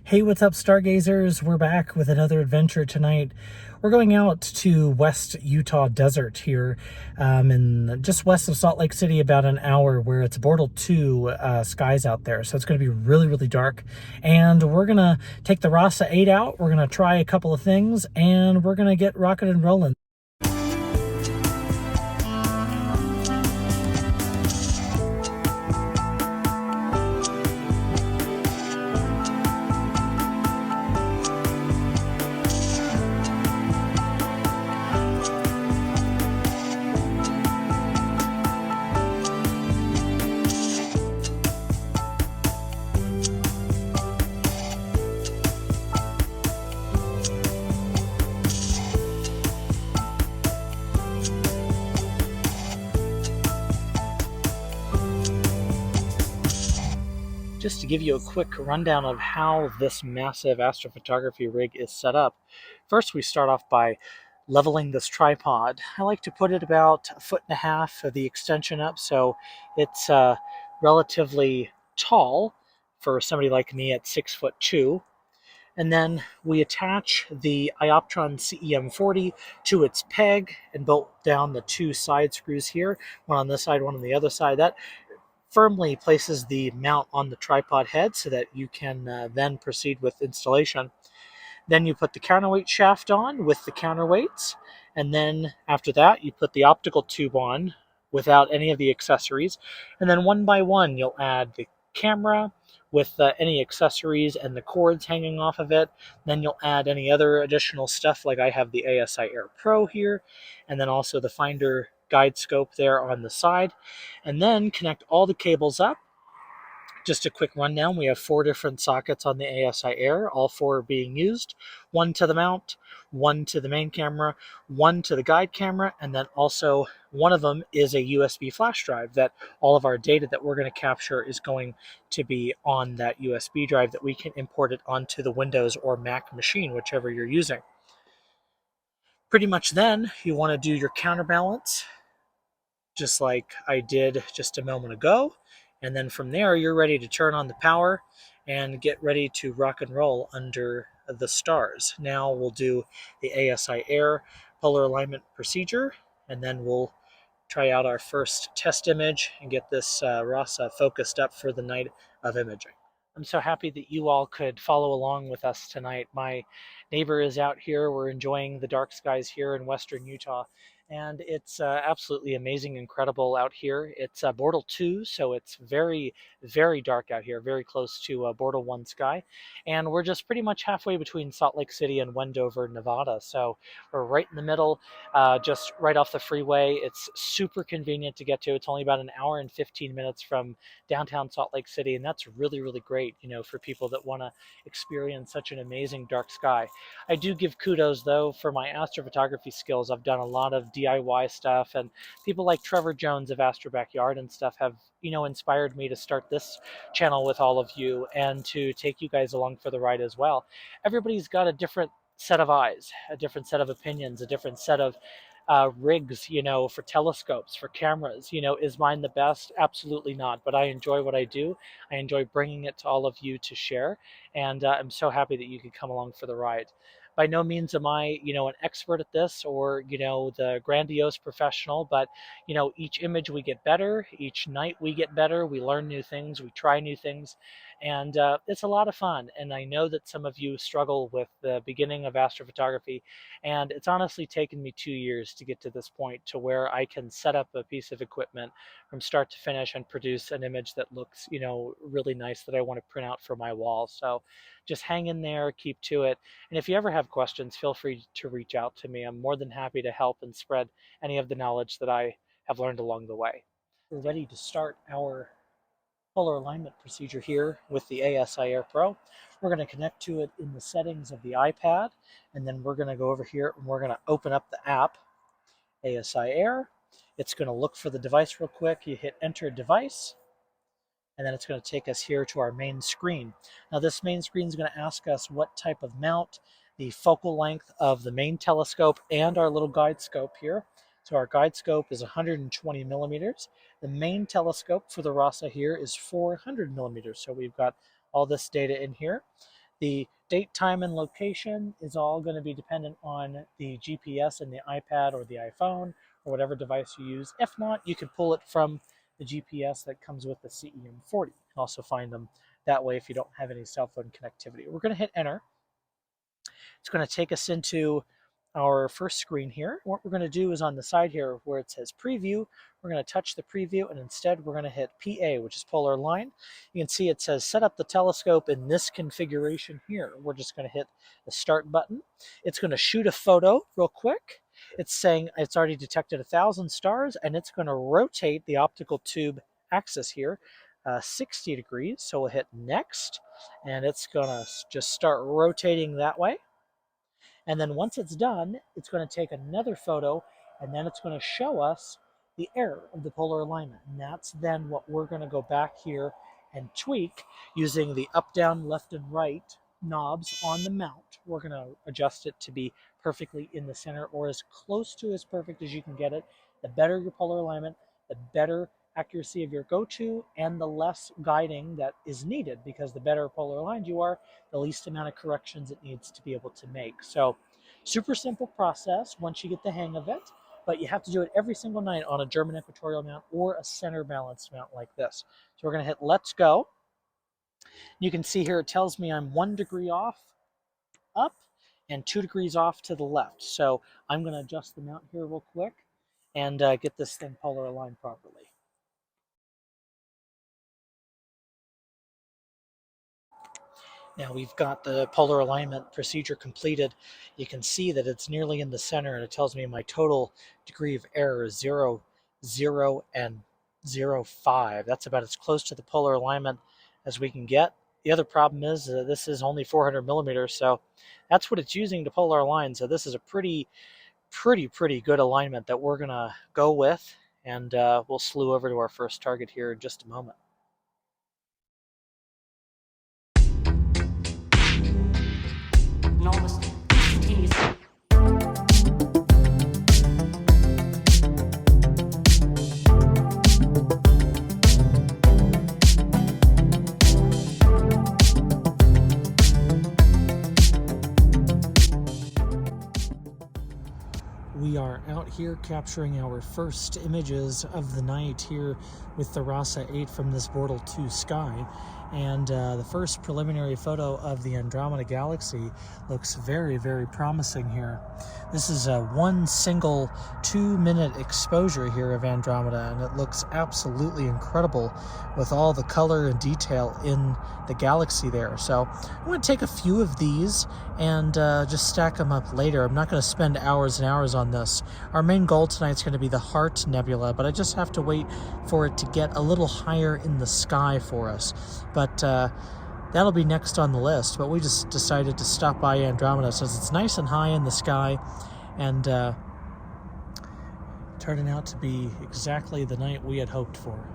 Hey, what's up, stargazers? We're back with another adventure tonight. We're going out to West Utah Desert here, and just west of Salt Lake City, about an hour, where it's Bortle 2 skies out there. So it's going to be really, really dark. And we're going to take the RASA 8 out. We're going to try a couple of things, and we're going to get rocking and rolling. Just to give you a quick rundown of how this massive astrophotography rig is set up, first we start off by leveling this tripod. I like to put it about 1.5 feet of the extension up, so it's relatively tall for somebody like me at 6'2". And then we attach the iOptron CEM40 to its peg and bolt down the 2 side screws here, one on this side, one on the other side. That firmly places the mount on the tripod head so that you can then proceed with installation. Then you put the counterweight shaft on with the counterweights, and then after that you put the optical tube on without any of the accessories, and then one by one you'll add the camera with any accessories and the cords hanging off of it. Then you'll add any other additional stuff, like I have the ASIAIR Pro here, and then also the Finder guide scope there on the side, and then connect all the cables up. Just a quick rundown, we have 4 different sockets on the ASIAIR, all 4 are being used. 1 to the mount, 1 to the main camera, 1 to the guide camera, and then also one of them is a USB flash drive that all of our data that we're going to capture is going to be on that USB drive that we can import it onto the Windows or Mac machine, whichever you're using. Pretty much then, you want to do your counterbalance, just like I did just a moment ago. And then from there, you're ready to turn on the power and get ready to rock and roll under the stars. Now we'll do the ASIAIR polar alignment procedure, and then we'll try out our first test image and get this RASA focused up for the night of imaging. I'm so happy that you all could follow along with us tonight. My neighbor is out here. We're enjoying the dark skies here in western Utah, and it's absolutely amazing, incredible out here. It's Bortle 2, so it's very, very dark out here, very close to Bortle 1 sky, and we're just pretty much halfway between Salt Lake City and Wendover, Nevada, so we're right in the middle, just right off the freeway. It's super convenient to get to. It's only about an hour and 15 minutes from downtown Salt Lake City, and that's really, really great, for people that want to experience such an amazing dark sky. I do give kudos, though, for my astrophotography skills. I've done a lot of DIY stuff, and people like Trevor Jones of Astro Backyard and stuff have, inspired me to start this channel with all of you and to take you guys along for the ride as well. Everybody's got a different set of eyes, a different set of opinions, a different set of rigs, for telescopes, for cameras. Is mine the best? Absolutely not. But I enjoy what I do. I enjoy bringing it to all of you to share. And I'm so happy that you could come along for the ride. By no means am I, an expert at this or, the grandiose professional, but, each image we get better, each night we get better, we learn new things, we try new things, and it's a lot of fun. And I know that some of you struggle with the beginning of astrophotography, and it's honestly taken me 2 years to get to this point to where I can set up a piece of equipment from start to finish and produce an image that looks, really nice that I want to print out for my wall. So just hang in there, keep to it. And if you ever have questions, feel free to reach out to me. I'm more than happy to help and spread any of the knowledge that I have learned along the way. We're ready to start our polar alignment procedure here with the ASIAIR Pro. We're going to connect to it in the settings of the iPad, and then we're going to go over here and we're going to open up the app, ASIAIR. It's going to look for the device real quick. You hit enter device, and then it's going to take us here to our main screen. Now this main screen is going to ask us what type of mount, the focal length of the main telescope, and our little guide scope here. So our guide scope is 120 millimeters. The main telescope for the RASA here is 400 millimeters. So we've got all this data in here. The date, time, and location is all going to be dependent on the GPS in the iPad or the iPhone or whatever device you use. If not, you can pull it from the GPS that comes with the CEM40. You can also find them that way if you don't have any cell phone connectivity. We're going to hit enter. It's going to take us into our first screen here. What we're going to do is on the side here where it says preview, we're going to touch the preview, and instead we're going to hit PA, which is polar line. You can see it says set up the telescope in this configuration here. We're just going to hit the start button. It's going to shoot a photo real quick. It's saying it's already detected 1,000 stars, and it's going to rotate the optical tube axis here 60 degrees. So we'll hit next, and it's going to just start rotating that way. And then once it's done, it's going to take another photo, and then it's going to show us the error of the polar alignment. And that's then what we're going to go back here and tweak using the up, down, left, and right knobs on the mount. We're going to adjust it to be perfectly in the center, or as close to as perfect as you can get it. The better your polar alignment, the better accuracy of your go-to, and the less guiding that is needed, because the better polar aligned you are, the least amount of corrections it needs to be able to make. So super simple process once you get the hang of it, but you have to do it every single night on a German equatorial mount or a center balanced mount like this. So we're going to hit let's go. You can see here it tells me I'm 1 degree off up and 2 degrees off to the left. So I'm going to adjust the mount here real quick and get this thing polar aligned properly. Now we've got the polar alignment procedure completed. You can see that it's nearly in the center, and it tells me my total degree of error is 0, 0, and 0.5. That's about as close to the polar alignment as we can get. The other problem is this is only 400 millimeters, so that's what it's using to polar align. So this is a pretty good alignment that we're gonna go with, and we'll slew over to our first target here in just a moment. Almost instantaneously. We are out here capturing our first images of the night here with the RASA 8 from this Bortle 2 sky. And the first preliminary photo of the Andromeda Galaxy looks very promising here. This is a one single 2-minute exposure here of Andromeda, and it looks absolutely incredible with all the color and detail in the galaxy there. So I'm going to take a few of these and just stack them up later. I'm not going to spend hours and hours on this. Our main goal tonight is going to be the Heart Nebula, but I just have to wait for it to get a little higher in the sky for us. But that'll be next on the list. But we just decided to stop by Andromeda since it's nice and high in the sky, and turning out to be exactly the night we had hoped for.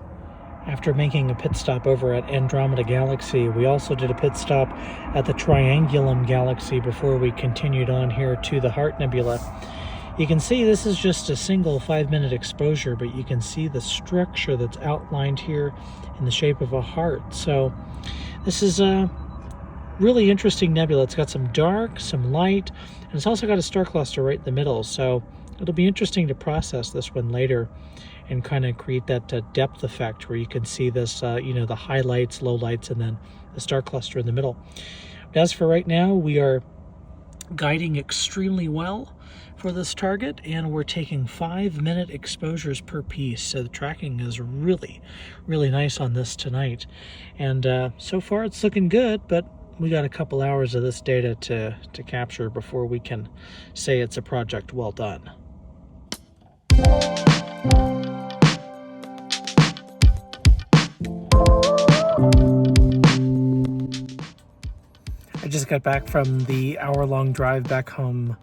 After making a pit stop over at Andromeda Galaxy, we also did a pit stop at the Triangulum Galaxy before we continued on here to the Heart Nebula. You can see this is just a single 5-minute exposure, but you can see the structure that's outlined here in the shape of a heart. So this is a really interesting nebula. It's got some dark, some light, and it's also got a star cluster right in the middle. So it'll be interesting to process this one later and kind of create that depth effect where you can see this, the highlights, lowlights, and then the star cluster in the middle. But as for right now, we are guiding extremely well for this target, and we're taking 5-minute exposures per piece. So the tracking is really nice on this tonight. And so far it's looking good, but we got a couple hours of this data to capture before we can say it's a project well done. I just got back from the hour-long drive back home,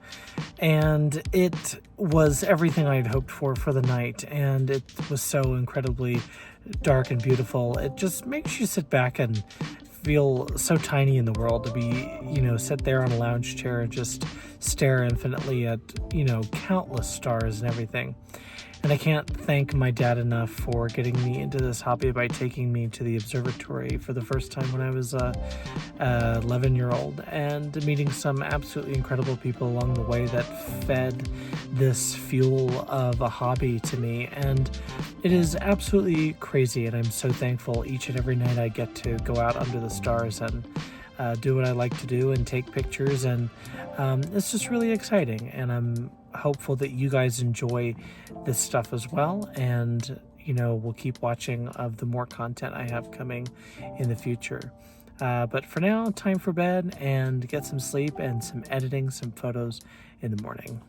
and it was everything I had hoped for the night, and it was so incredibly dark and beautiful. It just makes you sit back and feel so tiny in the world to be, sit there on a lounge chair and just stare infinitely at, countless stars and everything. And I can't thank my dad enough for getting me into this hobby by taking me to the observatory for the first time when I was a 11-year-old, and meeting some absolutely incredible people along the way that fed this fuel of a hobby to me. And it is absolutely crazy, and I'm so thankful each and every night I get to go out under the stars and do what I like to do and take pictures, and it's just really exciting, and I'm hopeful that you guys enjoy this stuff as well, and we'll keep watching of the more content I have coming in the future. But for now, time for bed and get some sleep and some editing, some photos in the morning.